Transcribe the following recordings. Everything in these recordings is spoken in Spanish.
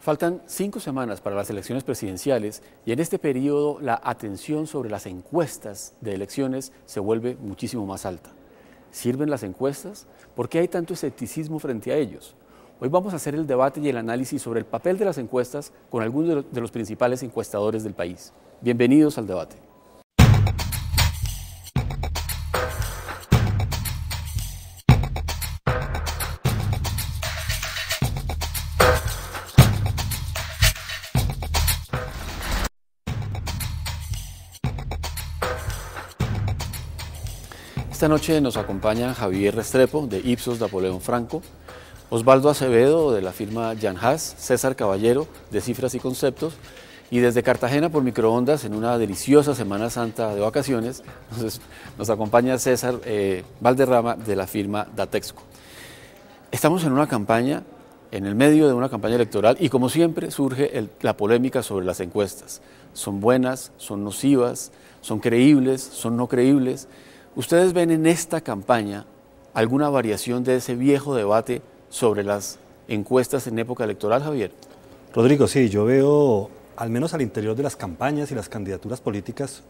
Faltan 5 semanas para las elecciones presidenciales y en este periodo la atención sobre las encuestas de elecciones se vuelve muchísimo más alta. ¿Sirven las encuestas? ¿Por qué hay tanto escepticismo frente a ellos? Hoy vamos a hacer el debate y el análisis sobre el papel de las encuestas con algunos de los principales encuestadores del país. Bienvenidos al debate. Esta noche nos acompañan Javier Restrepo, de Ipsos Napoleón Franco, Osvaldo Acevedo, de la firma Jan Haas, César Caballero, de Cifras y Conceptos, y desde Cartagena por microondas, en una deliciosa Semana Santa de vacaciones, nos acompaña César Valderrama, de la firma Datexco. Estamos en una campaña, en el medio de una campaña electoral, y como siempre surge la polémica sobre las encuestas. ¿Son buenas? ¿Son nocivas? ¿Son creíbles? ¿Son no creíbles? ¿Ustedes ven en esta campaña alguna variación de ese viejo debate sobre las encuestas en época electoral, Javier? Rodrigo, sí, yo veo, al menos al interior de las campañas y las candidaturas políticas,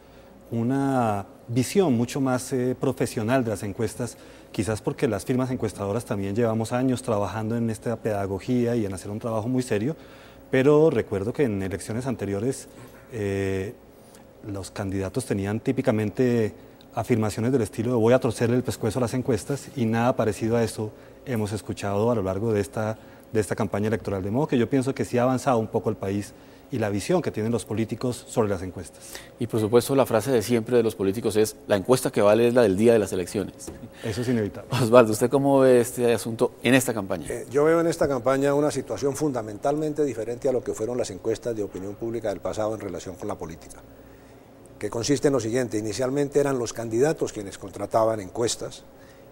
una visión mucho más profesional de las encuestas, quizás porque las firmas encuestadoras también llevamos años trabajando en esta pedagogía y en hacer un trabajo muy serio, pero recuerdo que en elecciones anteriores los candidatos tenían típicamente afirmaciones del estilo de voy a torcerle el pescuezo a las encuestas, y nada parecido a eso hemos escuchado a lo largo de esta campaña electoral. De modo que yo pienso que sí ha avanzado un poco el país y la visión que tienen los políticos sobre las encuestas. Y por supuesto la frase de siempre de los políticos es: la encuesta que vale es la del día de las elecciones. Eso es inevitable. Osvaldo, ¿usted cómo ve este asunto en esta campaña? Yo veo en esta campaña una situación fundamentalmente diferente a lo que fueron las encuestas de opinión pública del pasado en relación con la política, que consiste en lo siguiente: inicialmente eran los candidatos quienes contrataban encuestas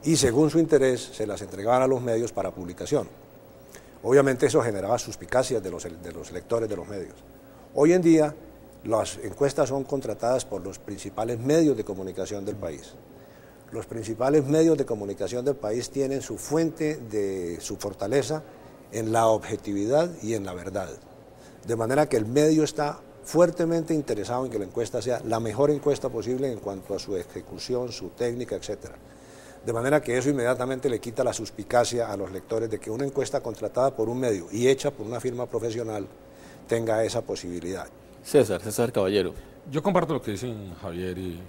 y según su interés se las entregaban a los medios para publicación. Obviamente eso generaba suspicacias de los lectores de los medios. Hoy en día las encuestas son contratadas por los principales medios de comunicación del país. Los principales medios de comunicación del país tienen su fuente de su fortaleza en la objetividad y en la verdad. De manera que el medio está fuertemente interesado en que la encuesta sea la mejor encuesta posible en cuanto a su ejecución, su técnica, etc. De manera que eso inmediatamente le quita la suspicacia a los lectores de que una encuesta contratada por un medio y hecha por una firma profesional tenga esa posibilidad. César Caballero. Yo comparto lo que dicen Javier y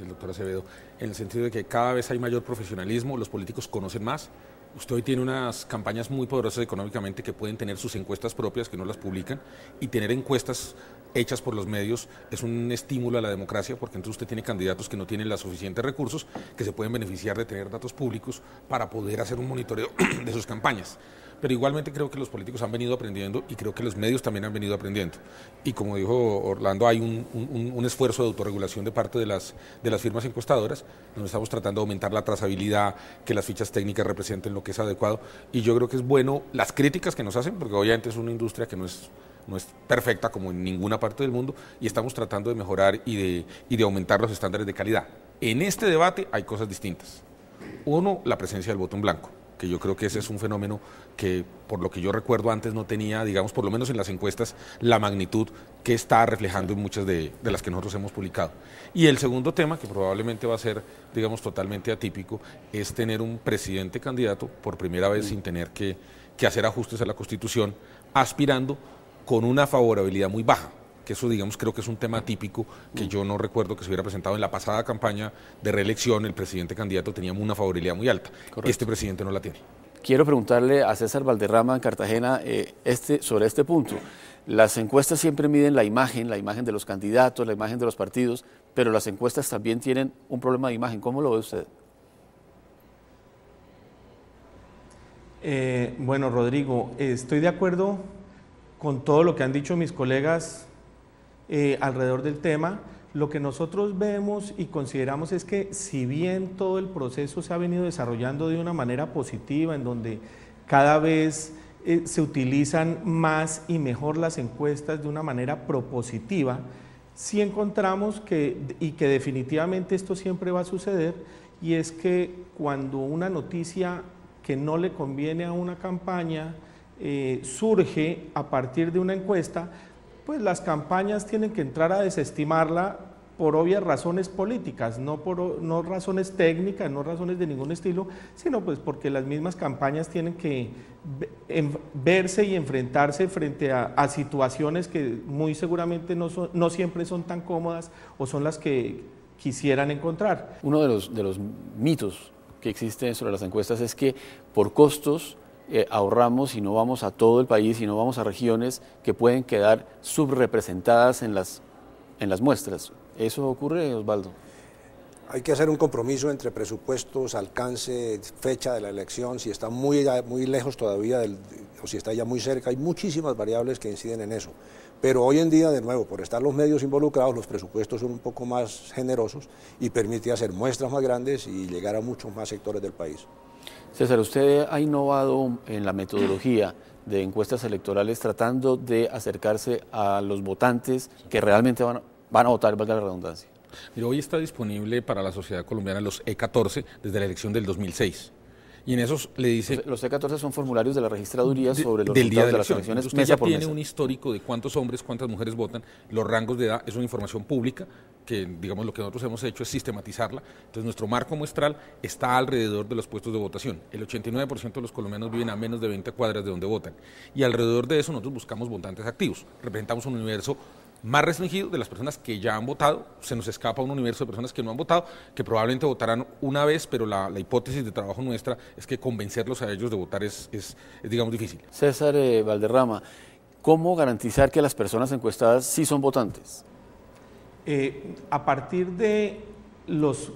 el doctor Acevedo, en el sentido de que cada vez hay mayor profesionalismo, los políticos conocen más. Usted hoy tiene unas campañas muy poderosas económicamente que pueden tener sus encuestas propias, que no las publican, y tener encuestas hechas por los medios es un estímulo a la democracia, porque entonces usted tiene candidatos que no tienen los suficientes recursos, que se pueden beneficiar de tener datos públicos para poder hacer un monitoreo de sus campañas. Pero igualmente creo que los políticos han venido aprendiendo y creo que los medios también han venido aprendiendo. Y como dijo Orlando, hay un esfuerzo de autorregulación de parte de las firmas encuestadoras, donde estamos tratando de aumentar la trazabilidad, que las fichas técnicas representen lo que es adecuado. Y yo creo que es bueno las críticas que nos hacen, porque obviamente es una industria que no es perfecta como en ninguna parte del mundo, y estamos tratando de mejorar y de aumentar los estándares de calidad. En este debate hay cosas distintas. Uno, la presencia del voto en blanco, que yo creo que ese es un fenómeno que, por lo que yo recuerdo antes, no tenía, digamos, por lo menos en las encuestas, la magnitud que está reflejando en muchas de las que nosotros hemos publicado. Y el segundo tema, que probablemente va a ser, digamos, totalmente atípico, es tener un presidente candidato, por primera vez sin tener que hacer ajustes a la Constitución, aspirando con una favorabilidad muy baja, que eso, digamos, creo que es un tema típico que yo no recuerdo que se hubiera presentado en la pasada campaña de reelección. El presidente candidato tenía una favorabilidad muy alta. Correcto. Este presidente no la tiene. Quiero preguntarle a César Valderrama en Cartagena sobre este punto. Las encuestas siempre miden la imagen de los candidatos, la imagen de los partidos, pero las encuestas también tienen un problema de imagen. ¿Cómo lo ve usted? Bueno, Rodrigo, estoy de acuerdo con todo lo que han dicho mis colegas alrededor del tema. Lo que nosotros vemos y consideramos es que, si bien todo el proceso se ha venido desarrollando de una manera positiva, en donde cada vez se utilizan más y mejor las encuestas de una manera propositiva, sí encontramos que definitivamente esto siempre va a suceder, y es que cuando una noticia que no le conviene a una campaña surge a partir de una encuesta, pues las campañas tienen que entrar a desestimarla por obvias razones políticas, no razones técnicas, no razones de ningún estilo, sino pues porque las mismas campañas tienen que verse y enfrentarse frente a situaciones que muy seguramente no siempre son tan cómodas o son las que quisieran encontrar. Uno de los mitos que existen sobre las encuestas es que por costos ahorramos y no vamos a todo el país y no vamos a regiones que pueden quedar subrepresentadas en las muestras. ¿Eso ocurre, Osvaldo? Hay que hacer un compromiso entre presupuestos, alcance, fecha de la elección, si está muy lejos todavía o si está ya muy cerca. Hay muchísimas variables que inciden en eso. Pero hoy en día, de nuevo, por estar los medios involucrados, los presupuestos son un poco más generosos y permite hacer muestras más grandes y llegar a muchos más sectores del país. César, usted ha innovado en la metodología de encuestas electorales tratando de acercarse a los votantes que realmente van a votar, valga la redundancia. Mira, hoy está disponible para la sociedad colombiana los E14 desde la elección del 2006. Y en esos le dice... Los E14 son formularios de la registraduría sobre los del día resultados de las elección. elecciones. Usted ya tiene un histórico de cuántos hombres, cuántas mujeres votan, los rangos de edad, es una información pública que, digamos, lo que nosotros hemos hecho es sistematizarla. Entonces, nuestro marco muestral está alrededor de los puestos de votación. El 89% de los colombianos viven a menos de 20 cuadras de donde votan. Y alrededor de eso nosotros buscamos votantes activos. Representamos un universo más restringido de las personas que ya han votado. Se nos escapa un universo de personas que no han votado, que probablemente votarán una vez, pero la hipótesis de trabajo nuestra es que convencerlos a ellos de votar es digamos, difícil. César Valderrama, ¿cómo garantizar que las personas encuestadas sí son votantes? A partir de los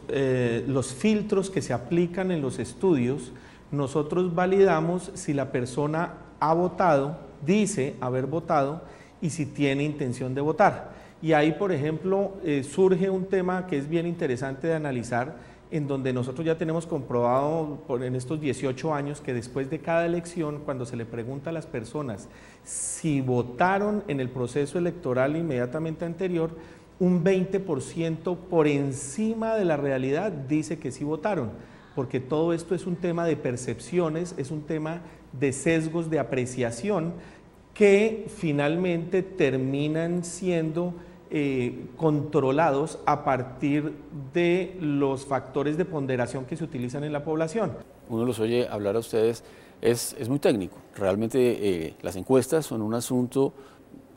filtros que se aplican en los estudios, nosotros validamos si la persona ha votado, dice haber votado, y si tiene intención de votar. Y ahí, por ejemplo, surge un tema que es bien interesante de analizar, en donde nosotros ya tenemos comprobado en estos 18 años que después de cada elección, cuando se le pregunta a las personas si votaron en el proceso electoral inmediatamente anterior, un 20% por encima de la realidad dice que sí votaron, porque todo esto es un tema de percepciones, es un tema de sesgos de apreciación, que finalmente terminan siendo controlados a partir de los factores de ponderación que se utilizan en la población. Uno los oye hablar a ustedes, es muy técnico. Realmente las encuestas son un asunto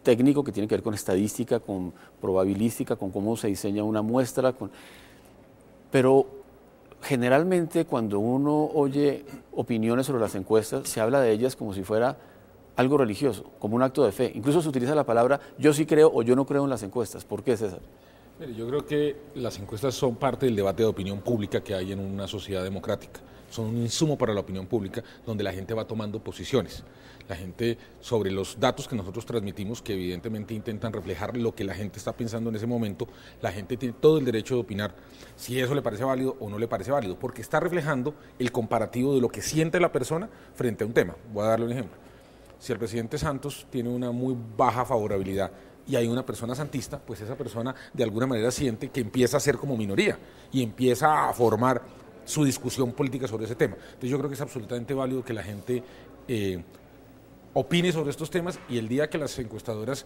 técnico que tiene que ver con estadística, con probabilística, con cómo se diseña una muestra. Pero generalmente cuando uno oye opiniones sobre las encuestas, se habla de ellas como si fuera algo religioso, como un acto de fe. Incluso se utiliza la palabra yo sí creo o yo no creo en las encuestas. ¿Por qué, César? Mire, yo creo que las encuestas son parte del debate de opinión pública que hay en una sociedad democrática. Son un insumo para la opinión pública donde la gente va tomando posiciones. La gente, sobre los datos que nosotros transmitimos, que evidentemente intentan reflejar lo que la gente está pensando en ese momento, la gente tiene todo el derecho de opinar si eso le parece válido o no le parece válido, porque está reflejando el comparativo de lo que siente la persona frente a un tema. Voy a darle un ejemplo. Si el presidente Santos tiene una muy baja favorabilidad y hay una persona santista, pues esa persona de alguna manera siente que empieza a ser como minoría y empieza a formar su discusión política sobre ese tema. Entonces yo creo que es absolutamente válido que la gente opine sobre estos temas, y el día que las encuestadoras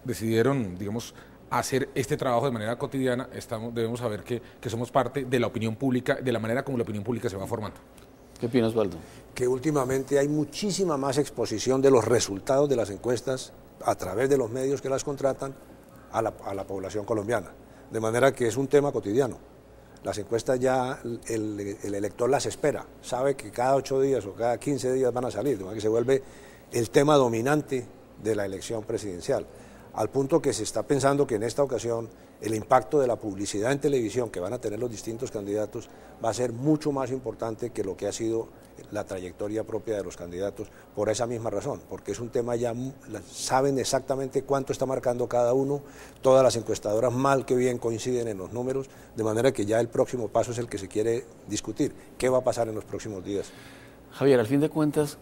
decidieron, digamos, hacer este trabajo de manera cotidiana, debemos saber que somos parte de la opinión pública, de la manera como la opinión pública se va formando. ¿Qué opinas, Osvaldo? Que últimamente hay muchísima más exposición de los resultados de las encuestas a través de los medios que las contratan a la población colombiana, de manera que es un tema cotidiano. Las encuestas ya el elector las espera, sabe que cada 8 días o cada 15 días van a salir, de manera que se vuelve el tema dominante de la elección presidencial, al punto que se está pensando que en esta ocasión el impacto de la publicidad en televisión que van a tener los distintos candidatos va a ser mucho más importante que lo que ha sido la trayectoria propia de los candidatos, por esa misma razón, porque es un tema ya, saben exactamente cuánto está marcando cada uno, todas las encuestadoras mal que bien coinciden en los números, de manera que ya el próximo paso es el que se quiere discutir, qué va a pasar en los próximos días. Javier, al fin de cuentas,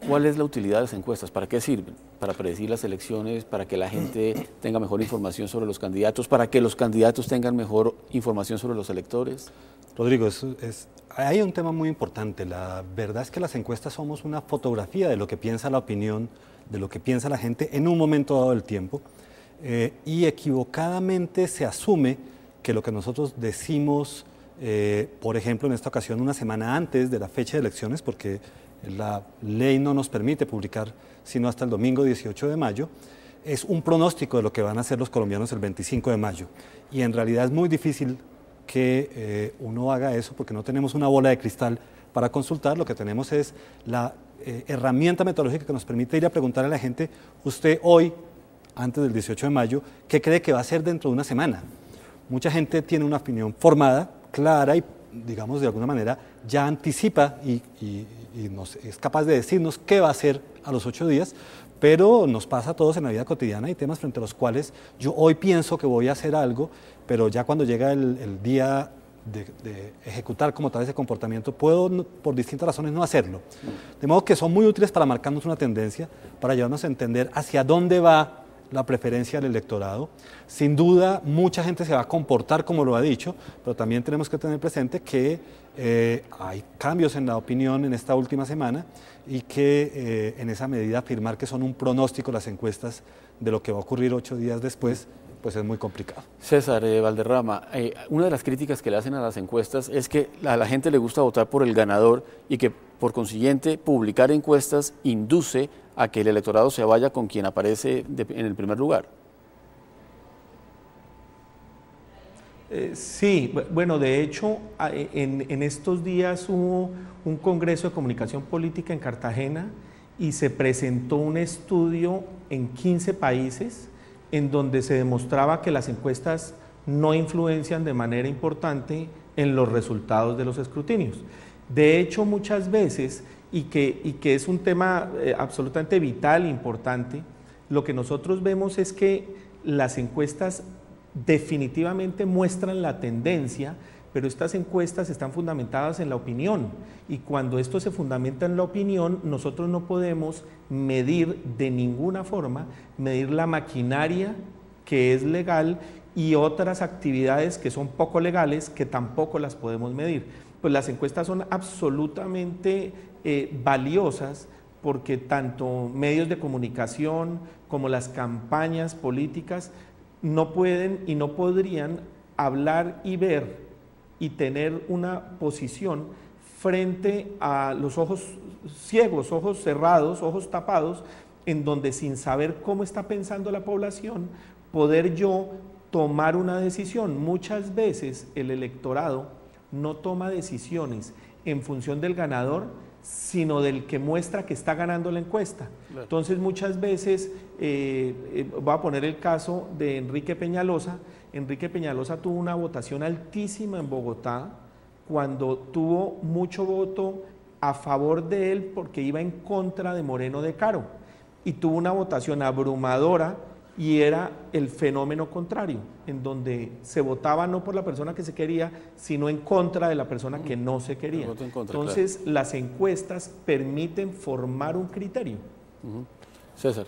¿Cuál es la utilidad de las encuestas? ¿Para qué sirven? ¿Para predecir las elecciones? ¿Para que la gente tenga mejor información sobre los candidatos? ¿Para que los candidatos tengan mejor información sobre los electores? Rodrigo, hay un tema muy importante. La verdad es que las encuestas somos una fotografía de lo que piensa la opinión, de lo que piensa la gente en un momento dado del tiempo, y equivocadamente se asume que lo que nosotros decimos, por ejemplo, en esta ocasión, una semana antes de la fecha de elecciones, porque la ley no nos permite publicar sino hasta el domingo 18 de mayo, es un pronóstico de lo que van a hacer los colombianos el 25 de mayo. Y en realidad es muy difícil que uno haga eso porque no tenemos una bola de cristal para consultar. Lo que tenemos es la herramienta metodológica que nos permite ir a preguntarle a la gente, usted hoy, antes del 18 de mayo, ¿qué cree que va a hacer dentro de una semana? Mucha gente tiene una opinión formada, clara y, digamos, de alguna manera ya anticipa y es capaz de decirnos qué va a hacer a los 8 días, pero nos pasa a todos en la vida cotidiana. Hay temas frente a los cuales yo hoy pienso que voy a hacer algo, pero ya cuando llega el día de ejecutar como tal ese comportamiento, puedo por distintas razones no hacerlo. De modo que son muy útiles para marcarnos una tendencia, para ayudarnos a entender hacia dónde va la preferencia del electorado. Sin duda, mucha gente se va a comportar como lo ha dicho, pero también tenemos que tener presente que hay cambios en la opinión en esta última semana y que en esa medida afirmar que son un pronóstico las encuestas de lo que va a ocurrir 8 días después, pues es muy complicado. César Valderrama, una de las críticas que le hacen a las encuestas es que a la gente le gusta votar por el ganador y que por consiguiente publicar encuestas induce a que el electorado se vaya con quien aparece en el primer lugar. Sí, bueno, de hecho, en estos días hubo un congreso de comunicación política en Cartagena y se presentó un estudio en 15 países en donde se demostraba que las encuestas no influencian de manera importante en los resultados de los escrutinios. De hecho, muchas veces, y que es un tema absolutamente vital e importante, lo que nosotros vemos es que las encuestas definitivamente muestran la tendencia, pero estas encuestas están fundamentadas en la opinión, y cuando esto se fundamenta en la opinión, nosotros no podemos medir de ninguna forma, medir la maquinaria que es legal y otras actividades que son poco legales que tampoco las podemos medir. Pues las encuestas son absolutamente valiosas porque tanto medios de comunicación como las campañas políticas no pueden y no podrían hablar y ver y tener una posición frente a los ojos ciegos, ojos cerrados, ojos tapados, en donde sin saber cómo está pensando la población, poder yo tomar una decisión. Muchas veces el electorado no toma decisiones en función del ganador, sino del que muestra que está ganando la encuesta. Claro. Entonces muchas veces, voy a poner el caso de Enrique Peñalosa. Enrique Peñalosa tuvo una votación altísima en Bogotá cuando tuvo mucho voto a favor de él porque iba en contra de Moreno de Caro, y tuvo una votación abrumadora y era el fenómeno contrario, en donde se votaba no por la persona que se quería, sino en contra de la persona que no se quería. Entonces, claro, las encuestas permiten formar un criterio. César.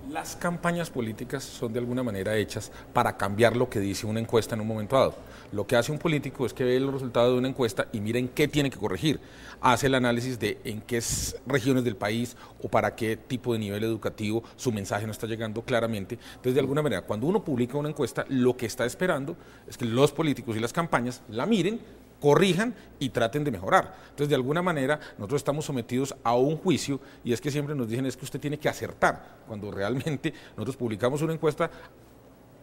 Las campañas políticas son de alguna manera hechas para cambiar lo que dice una encuesta en un momento dado. Lo que hace un político es que ve los resultados de una encuesta y mira en qué tiene que corregir. Hace el análisis de en qué regiones del país o para qué tipo de nivel educativo su mensaje no está llegando claramente. Entonces, de alguna manera, cuando uno publica una encuesta, lo que está esperando es que los políticos y las campañas la miren, corrijan y traten de mejorar. Entonces, de alguna manera, nosotros estamos sometidos a un juicio, y es que siempre nos dicen es que usted tiene que acertar, cuando realmente nosotros publicamos una encuesta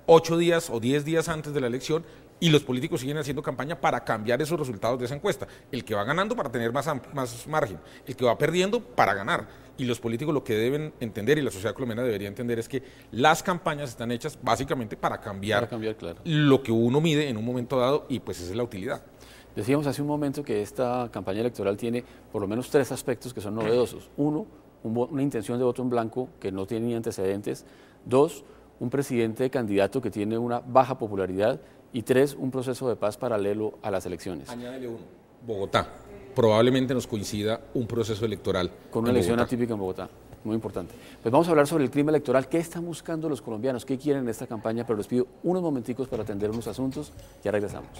8 días o 10 días antes de la elección y los políticos siguen haciendo campaña para cambiar esos resultados de esa encuesta. El que va ganando para tener más margen, el que va perdiendo para ganar. Y los políticos lo que deben entender, y la sociedad colombiana debería entender, es que las campañas están hechas básicamente para cambiar claro, lo que uno mide en un momento dado, y pues esa es la utilidad. Decíamos hace un momento que esta campaña electoral tiene por lo menos 3 aspectos que son novedosos. 1, una intención de voto en blanco que no tiene ni antecedentes. 2, un presidente candidato que tiene una baja popularidad. Y 3, un proceso de paz paralelo a las elecciones. Añádele 1, Bogotá. probablemente nos coincida un proceso electoral. Con una elección atípica en Bogotá, muy importante. Pues vamos a hablar sobre el clima electoral. ¿Qué están buscando los colombianos? ¿Qué quieren en esta campaña? Pero les pido unos momenticos para atender unos asuntos. Ya regresamos.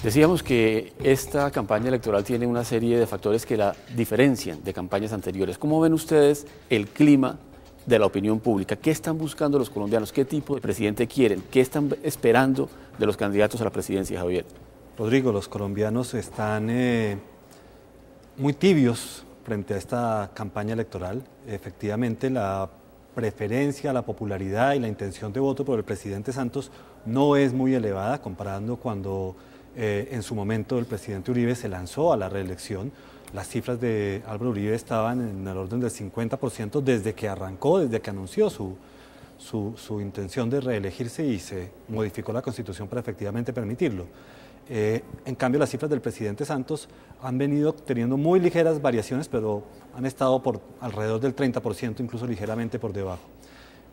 Decíamos que esta campaña electoral tiene una serie de factores que la diferencian de campañas anteriores. ¿Cómo ven ustedes el clima de la opinión pública? ¿Qué están buscando los colombianos? ¿Qué tipo de presidente quieren? ¿Qué están esperando de los candidatos a la presidencia, Javier? Rodrigo, los colombianos están muy tibios frente a esta campaña electoral. Efectivamente, la preferencia, la popularidad y la intención de voto por el presidente Santos no es muy elevada, comparando cuando en su momento el presidente Uribe se lanzó a la reelección. Las cifras de Álvaro Uribe estaban en el orden del 50% desde que arrancó, desde que anunció su intención de reelegirse y se modificó la Constitución para efectivamente permitirlo. En cambio, las cifras del presidente Santos han venido teniendo muy ligeras variaciones, pero han estado por alrededor del 30%, incluso ligeramente por debajo.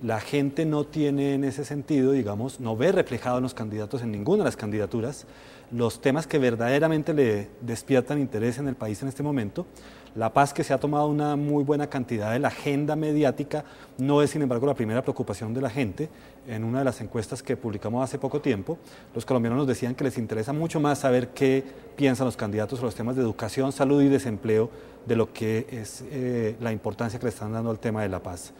La gente no tiene en ese sentido, digamos, no ve reflejado en los candidatos, en ninguna de las candidaturas, los temas que verdaderamente le despiertan interés en el país en este momento. La paz, que se ha tomado una muy buena cantidad de la agenda mediática, no es, sin embargo, la primera preocupación de la gente. En una de las encuestas que publicamos hace poco tiempo, los colombianos nos decían que les interesa mucho más saber qué piensan los candidatos sobre los temas de educación, salud y desempleo, de lo que es la importancia que le están dando al tema de la paz.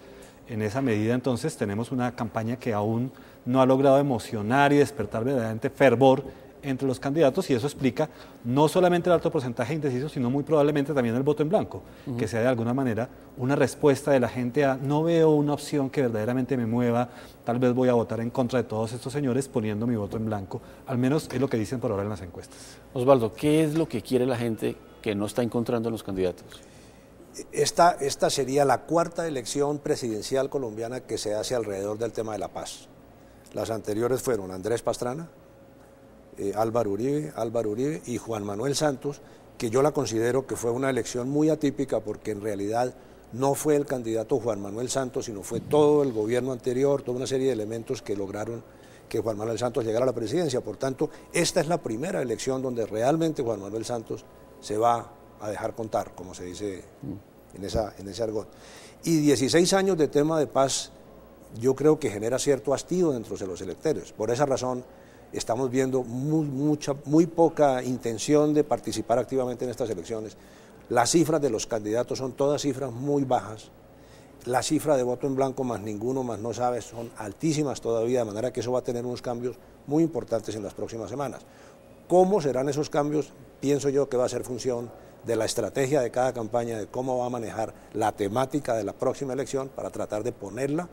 En esa medida, entonces, tenemos una campaña que aún no ha logrado emocionar y despertar verdaderamente fervor entre los candidatos, y eso explica no solamente el alto porcentaje de indecisos, sino muy probablemente también el voto en blanco, que sea de alguna manera una respuesta de la gente a no veo una opción que verdaderamente me mueva, tal vez voy a votar en contra de todos estos señores poniendo mi voto en blanco, al menos es lo que dicen por ahora en las encuestas. Osvaldo, ¿qué es lo que quiere la gente que no está encontrando en los candidatos? Esta sería la cuarta elección presidencial colombiana que se hace alrededor del tema de la paz. Las anteriores fueron Andrés Pastrana, Álvaro Uribe y Juan Manuel Santos, que yo la considero que fue una elección muy atípica porque en realidad no fue el candidato Juan Manuel Santos, sino fue todo el gobierno anterior, toda una serie de elementos que lograron que Juan Manuel Santos llegara a la presidencia. Por tanto, esta es la primera elección donde realmente Juan Manuel Santos se va a dejar contar, como se dice en ese argot. Y 16 años de tema de paz yo creo que genera cierto hastío dentro de los electores. Por esa razón estamos viendo muy poca intención de participar activamente en estas elecciones. Las cifras de los candidatos son todas cifras muy bajas. La cifra de voto en blanco más ninguno, más no sabes, son altísimas todavía, de manera que eso va a tener unos cambios muy importantes en las próximas semanas. ¿Cómo serán esos cambios? Pienso yo que va a ser función de la estrategia de cada campaña, de cómo va a manejar la temática de la próxima elección para tratar de ponerla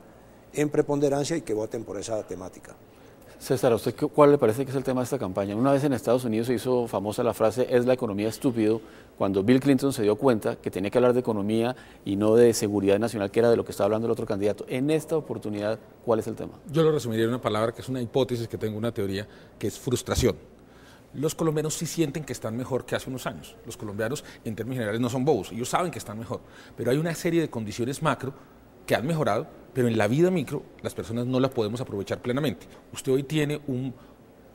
en preponderancia y que voten por esa temática. César, ¿a usted cuál le parece que es el tema de esta campaña? Una vez en Estados Unidos se hizo famosa la frase "es la economía estúpido", cuando Bill Clinton se dio cuenta que tenía que hablar de economía y no de seguridad nacional, que era de lo que estaba hablando el otro candidato. En esta oportunidad, ¿cuál es el tema? Yo lo resumiría en una palabra que es una hipótesis, que tengo una teoría, que es frustración. Los colombianos sí sienten que están mejor que hace unos años. Los colombianos, en términos generales, no son bobos, ellos saben que están mejor, pero hay una serie de condiciones macro que han mejorado, pero en la vida micro las personas no la podemos aprovechar plenamente. Usted hoy tiene un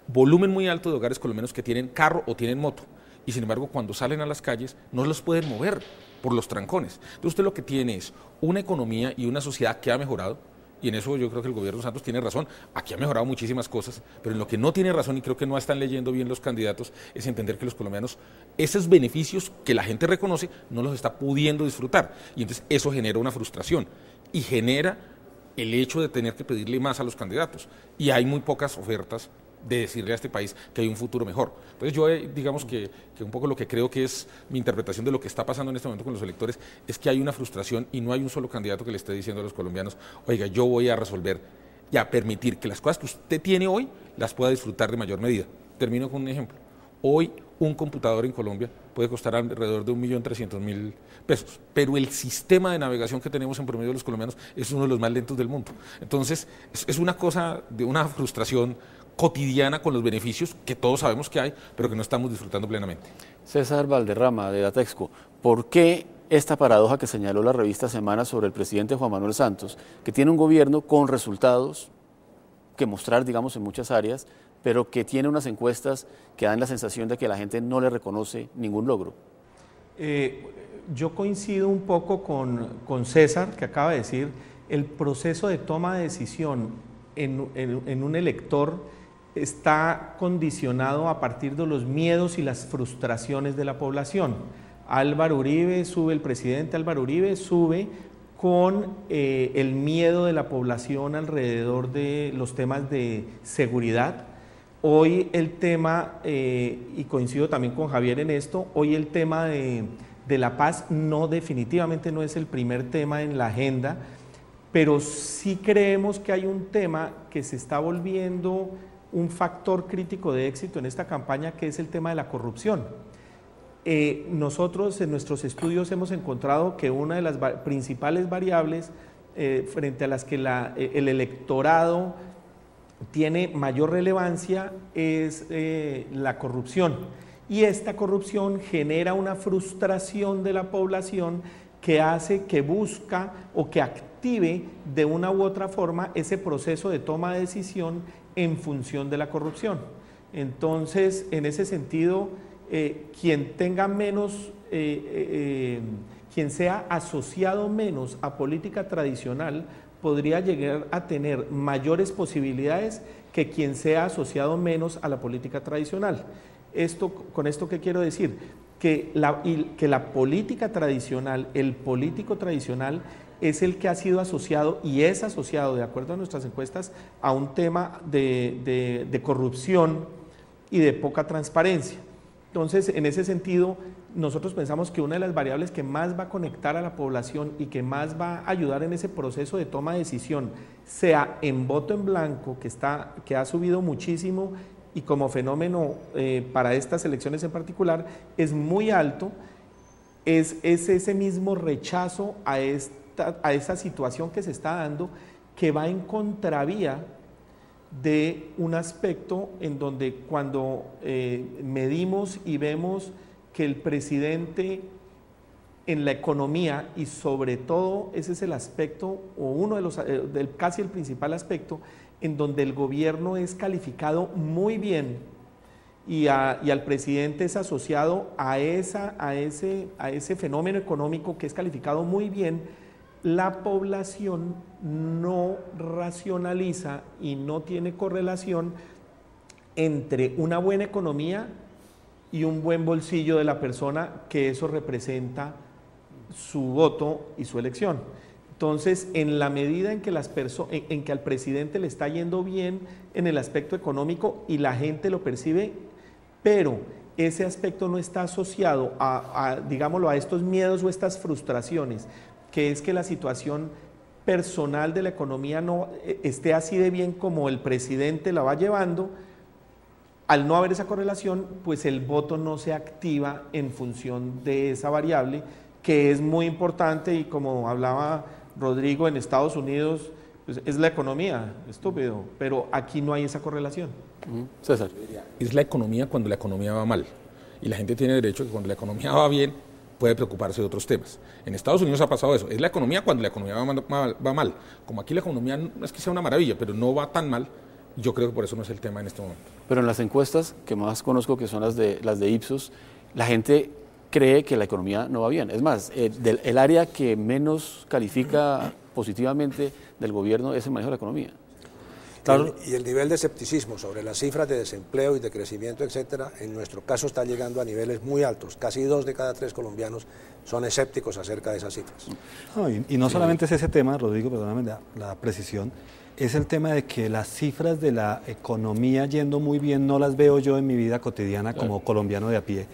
volumen muy alto de hogares colombianos que tienen carro o tienen moto, y sin embargo cuando salen a las calles no los pueden mover por los trancones. Entonces usted lo que tiene es una economía y una sociedad que ha mejorado, y en eso yo creo que el gobierno Santos tiene razón. Aquí ha mejorado muchísimas cosas, pero en lo que no tiene razón, y creo que no están leyendo bien los candidatos, es entender que los colombianos, esos beneficios que la gente reconoce, no los está pudiendo disfrutar, y entonces eso genera una frustración y genera el hecho de tener que pedirle más a los candidatos, y hay muy pocas ofertas de decirle a este país que hay un futuro mejor. Entonces yo digamos que un poco lo que creo que es mi interpretación de lo que está pasando en este momento con los electores es que hay una frustración y no hay un solo candidato que le esté diciendo a los colombianos: oiga, yo voy a resolver y a permitir que las cosas que usted tiene hoy las pueda disfrutar de mayor medida. Termino con un ejemplo. Hoy un computador en Colombia puede costar alrededor de 1.300.000 pesos, pero el sistema de navegación que tenemos en promedio los colombianos es uno de los más lentos del mundo. Entonces, es una cosa de una frustración cotidiana con los beneficios que todos sabemos que hay, pero que no estamos disfrutando plenamente. César Valderrama, de Datexco, ¿por qué esta paradoja que señaló la revista Semana sobre el presidente Juan Manuel Santos, que tiene un gobierno con resultados que mostrar, digamos, en muchas áreas, pero que tiene unas encuestas que dan la sensación de que la gente no le reconoce ningún logro? Yo coincido un poco con César, que acaba de decir, el proceso de toma de decisión en un elector está condicionado a partir de los miedos y las frustraciones de la población. El presidente Álvaro Uribe sube con el miedo de la población alrededor de los temas de seguridad. Hoy el tema, y coincido también con Javier en esto, hoy el tema de la paz definitivamente no es el primer tema en la agenda, pero sí creemos que hay un tema que se está volviendo un factor crítico de éxito en esta campaña, que es el tema de la corrupción. Nosotros en nuestros estudios hemos encontrado que una de las principales variables frente a las que el electorado tiene mayor relevancia es la corrupción, y esta corrupción genera una frustración de la población que hace que busca o que active de una u otra forma ese proceso de toma de decisión en función de la corrupción. Entonces, en ese sentido, quien tenga menos, quien sea asociado menos a política tradicional podría llegar a tener mayores posibilidades que quien sea asociado menos a la política tradicional. Con esto, ¿qué quiero decir? Que la política tradicional, el político tradicional, es el que ha sido asociado y es asociado, de acuerdo a nuestras encuestas, a un tema de corrupción y de poca transparencia. Entonces, en ese sentido, nosotros pensamos que una de las variables que más va a conectar a la población y que más va a ayudar en ese proceso de toma de decisión, sea en voto en blanco, que ha subido muchísimo y como fenómeno para estas elecciones en particular es muy alto, es ese mismo rechazo a esa situación que se está dando, que va en contravía de un aspecto en donde cuando medimos y vemos que el presidente en la economía, y sobre todo ese es el aspecto, o uno de los, casi el principal aspecto, en donde el gobierno es calificado muy bien y al presidente es asociado a ese fenómeno económico que es calificado muy bien, la población no racionaliza y no tiene correlación entre una buena economía y un buen bolsillo de la persona, que eso representa su voto y su elección. Entonces, en la medida en que al presidente le está yendo bien en el aspecto económico y la gente lo percibe, pero ese aspecto no está asociado digámoslo, a estos miedos o estas frustraciones, que es que la situación personal de la economía no esté así de bien como el presidente la va llevando. Al no haber esa correlación, pues el voto no se activa en función de esa variable, que es muy importante, y como hablaba Rodrigo, en Estados Unidos pues es la economía, estúpido, pero aquí no hay esa correlación. César. Es la economía cuando la economía va mal, y la gente tiene derecho a que cuando la economía va bien puede preocuparse de otros temas. En Estados Unidos ha pasado eso, es la economía cuando la economía va mal. Como aquí la economía no es que sea una maravilla, pero no va tan mal, yo creo que por eso no es el tema en este momento. Pero en las encuestas que más conozco, que son las de Ipsos, la gente cree que la economía no va bien. Es más, el área que menos califica positivamente del gobierno es el manejo de la economía. Claro. Y el nivel de escepticismo sobre las cifras de desempleo y de crecimiento, etcétera, en nuestro caso está llegando a niveles muy altos. Casi 2 de cada 3 colombianos son escépticos acerca de esas cifras. No, y no solamente es ese tema, Rodrigo, perdóname la precisión, es el tema de que las cifras de la economía yendo muy bien no las veo yo en mi vida cotidiana como colombiano de a pie.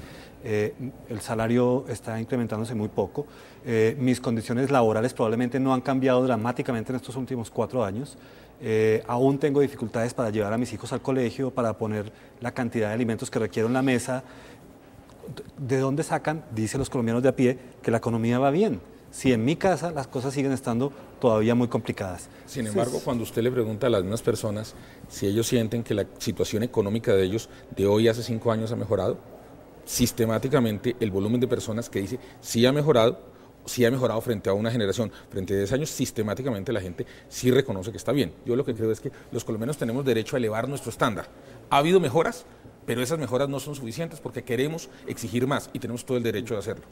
El salario está incrementándose muy poco, mis condiciones laborales probablemente no han cambiado dramáticamente en estos últimos 4 años, aún tengo dificultades para llevar a mis hijos al colegio, para poner la cantidad de alimentos que requiero en la mesa. ¿De dónde sacan, dicen los colombianos de a pie, que la economía va bien? Si en mi casa las cosas siguen estando todavía muy complicadas. Sin embargo, cuando usted le pregunta a las mismas personas si ellos sienten que la situación económica de ellos de hoy hace 5 años ha mejorado, sistemáticamente el volumen de personas que dice sí ha mejorado frente a una generación, frente a 10 años, sistemáticamente la gente sí reconoce que está bien. Yo lo que creo es que los colombianos tenemos derecho a elevar nuestro estándar. Ha habido mejoras, pero esas mejoras no son suficientes porque queremos exigir más y tenemos todo el derecho de hacerlo.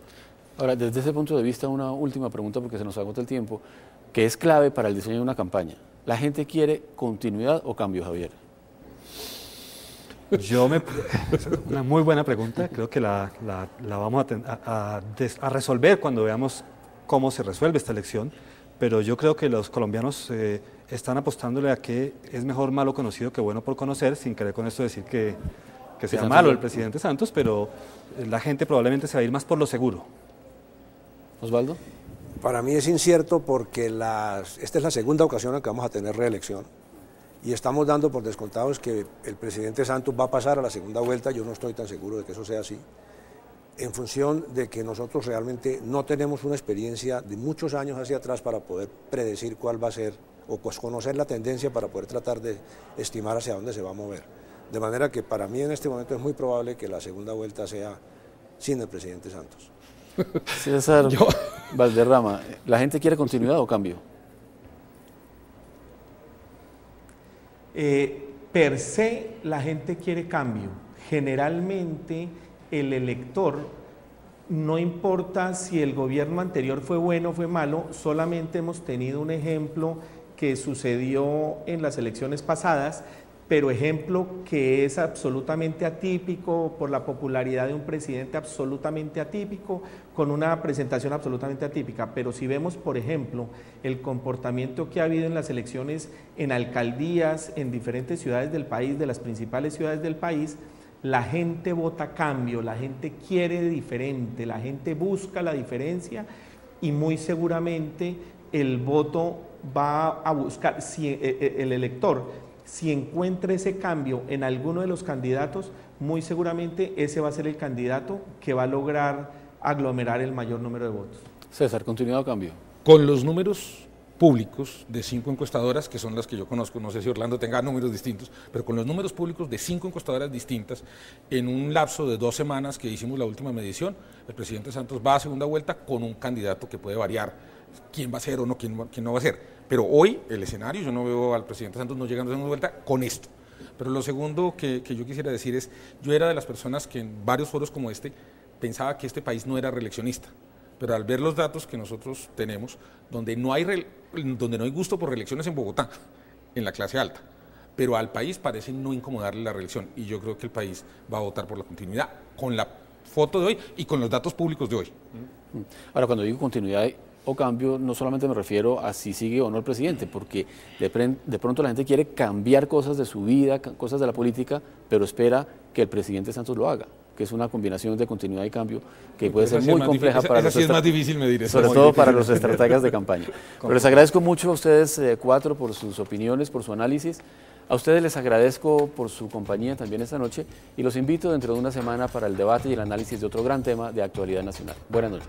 Ahora, desde ese punto de vista, una última pregunta porque se nos agota el tiempo, que es clave para el diseño de una campaña. ¿La gente quiere continuidad o cambio, Javier? Una muy buena pregunta, creo que la vamos a resolver cuando veamos cómo se resuelve esta elección, pero yo creo que los colombianos están apostándole a que es mejor malo conocido que bueno por conocer, sin querer con esto decir que sea malo el presidente Santos, pero la gente probablemente se va a ir más por lo seguro. Osvaldo. Para mí es incierto porque esta es la segunda ocasión en que vamos a tener reelección y estamos dando por descontados que el presidente Santos va a pasar a la segunda vuelta. Yo no estoy tan seguro de que eso sea así, en función de que nosotros realmente no tenemos una experiencia de muchos años hacia atrás para poder predecir cuál va a ser o pues conocer la tendencia para poder tratar de estimar hacia dónde se va a mover. De manera que para mí en este momento es muy probable que la segunda vuelta sea sin el presidente Santos. César Valderrama, ¿la gente quiere continuidad o cambio? Per se, la gente quiere cambio. Generalmente, el elector, no importa si el gobierno anterior fue bueno o fue malo, solamente hemos tenido un ejemplo que sucedió en las elecciones pasadas, pero ejemplo que es absolutamente atípico por la popularidad de un presidente absolutamente atípico, con una presentación absolutamente atípica. Pero si vemos, por ejemplo, el comportamiento que ha habido en las elecciones en alcaldías, en diferentes ciudades del país, de las principales ciudades del país, la gente vota cambio, la gente quiere diferente, la gente busca la diferencia y muy seguramente el voto va a buscar, si el elector, si encuentra ese cambio en alguno de los candidatos, muy seguramente ese va a ser el candidato que va a lograr aglomerar el mayor número de votos. César, ¿continuidad o cambio? Con los números públicos de 5 encuestadoras, que son las que yo conozco, no sé si Orlando tenga números distintos, pero con los números públicos de 5 encuestadoras distintas, en un lapso de 2 semanas que hicimos la última medición, el presidente Santos va a segunda vuelta con un candidato que puede variar quién va a ser o no, quién no va a ser. Pero hoy el escenario, yo no veo al presidente Santos no llegando a segunda vuelta con esto. Pero lo segundo que yo quisiera decir es, yo era de las personas que en varios foros como este pensaba que este país no era reeleccionista. Pero al ver los datos que nosotros tenemos, donde no hay gusto por reelecciones en Bogotá, en la clase alta, pero al país parece no incomodarle la reelección. Y yo creo que el país va a votar por la continuidad con la foto de hoy y con los datos públicos de hoy. Ahora, cuando digo continuidad o cambio, no solamente me refiero a si sigue o no el presidente, porque de pronto la gente quiere cambiar cosas de su vida, cosas de la política, pero espera que el presidente Santos lo haga, que es una combinación de continuidad y cambio que puede ser muy compleja para los es más difícil medir eso. Sobre todo para los estrategas de campaña. Pero les agradezco mucho a ustedes 4 por sus opiniones, por su análisis. A ustedes les agradezco por su compañía también esta noche y los invito dentro de una semana para el debate y el análisis de otro gran tema de actualidad nacional. Buenas noches.